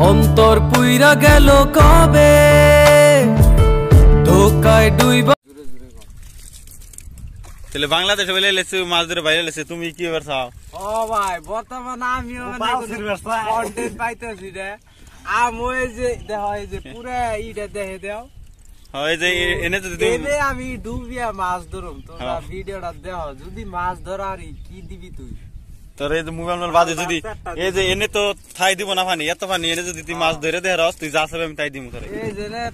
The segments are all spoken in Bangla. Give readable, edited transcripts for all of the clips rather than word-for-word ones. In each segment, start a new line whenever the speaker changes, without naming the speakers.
অন্তর পুইরা গেল কবে ধোকায় ডুইবা।
তাহলে বাংলাদেশে বলে লেছে মাছ ধরে বাইরে লেছে, তুমি কি এবার চাও?
ও ভাই বর্তমান আমিও কন্টেন্ট পাইতেছি রে। আমি যে দেখো এই যে পুরা ইটা দেখে দাও,
হয় যে এনে যদি
আমি ডুবিয়া মাছ ধরুম তোরা ভিডিওটা দেখো, যদি মাছ ধরার কি দিবি তুই?
তোর এই যে মোবাইল বাজে যদি এই যে এনে তো থাই দিব না পানি, এত পানি এনে যদি তুই মাছ ধরে দেহ রস তুই যা চাবে আমি তাই দিব তোরে।
এই যে রে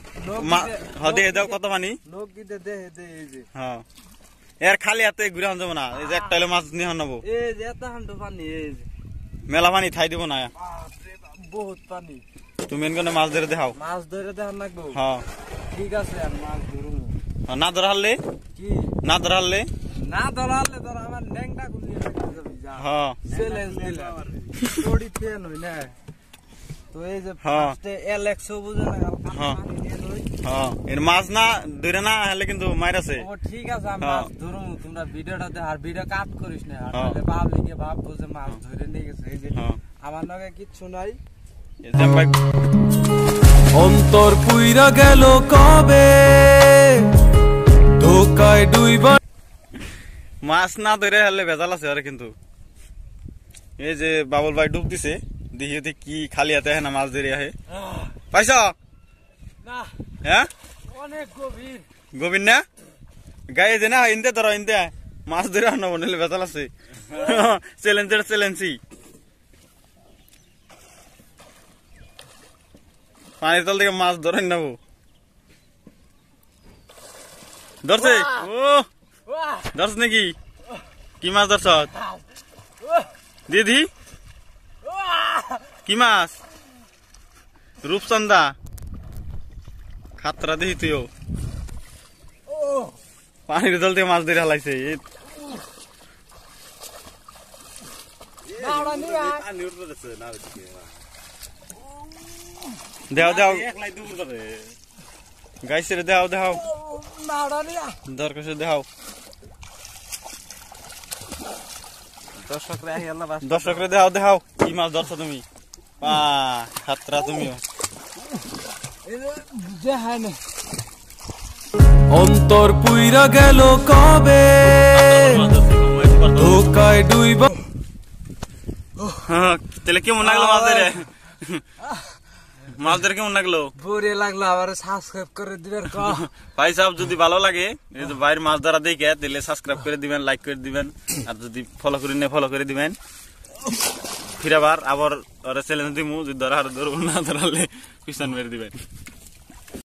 দেখে দাও কত পানি
লোক দিতে দেখে দে। এই যে
হ্যাঁ এর খালি হাতে ঘুরে আন যাবো না, এই যে একটা হলে মাছ নিয়ে নেবো।
এই যে এত হান্ডু পানি, এই যে
মেলা পানি থাই দিব না,
বহুত পানি।
তুমি এনকনে মাছ ধরে দেখাও।
মাছ ধরে দেখান লাগবো?
হ্যাঁ
ঠিক আছে, আর মাছ ধরুন।
না ধরালে
কি
না ধরালে
না ধরালে তোর আমার ন্যাংটা গুলিয়ে রাখতে যাবি। যা
হ্যাঁ
চ্যালেঞ্জ দিলাম তোড়ি ফেন হই না তো। এই যে ফার্স্টে এল100 বুঝে না
হ্যাঁ হ্যাঁ এর মাছ না ধরে না হলে কিন্তু মাইর আছে।
ও ঠিক আছে, আমি মাছ ধরুম, তোমরা ভিডিওটা দেখ আর ভিডিও কাট করিস না, আর তাহলে পাবলিকে ভাববো যে মাছ ধরে নিয়ে গেছে। এই যে আমার নাকি কিচ্ছু নাই।
অন্তর পুইরা গেল কবে ধোকায় ডুইবা।
মাছ না ধরে হলে ভেজাল আছে আর কিন্তু এই যে বাবুল ভাই ডুব দিছে, দেখি কি খালি হাতে না মাছ ধরে আহে। পাইছ
না?
হ্যাঁ
অনেক গভীর
গভীর না গায়ে যে না ইনতে ধরো ইনতে মাছ ধরে আনো বলে ভেজাল আছে। চ্যালেঞ্জের চ্যালেঞ্জই পানির তল থেকে মাছ ধরে নেবো। ধরছে ও ধরছ নাকি? কি মাছ ধরছ দিদি? কি মাছ? রূপচন্দা খাতরা দেখি তুইও পানির তল থেকে মাছ ধরে হালাইছে। দেখাও দেখাও গাইছে রে, দেখাও দেখাও দরকার দেখাও। দর্শকরে দেখাও দেখাও কি মাছ ধরছো তুমি। খাতরা তুমিও।
অন্তর পুইরা গেল কবে ধোকায় ডুইবা।
তাহলে কেমন লাগলো মাছ ধরে? মাছ ধরে কেমন লাগলো?
বড়ে লাগলো। আবার সাবস্ক্রাইব করে দিবেন
ভাই সাহেব, যদি ভালো লাগে এই যে বাইরের মাছ ধরা দেখে তাহলে সাবস্ক্রাইব করে দিবেন, লাইক করে দিবেন, আর যদি ফলো করে নেই ফলো করে দিবেন। ফির আবার চ্যালেঞ্জ দিমু, যদি ধরা ধরবো না ধরালে পিছন মেরে দিবেন।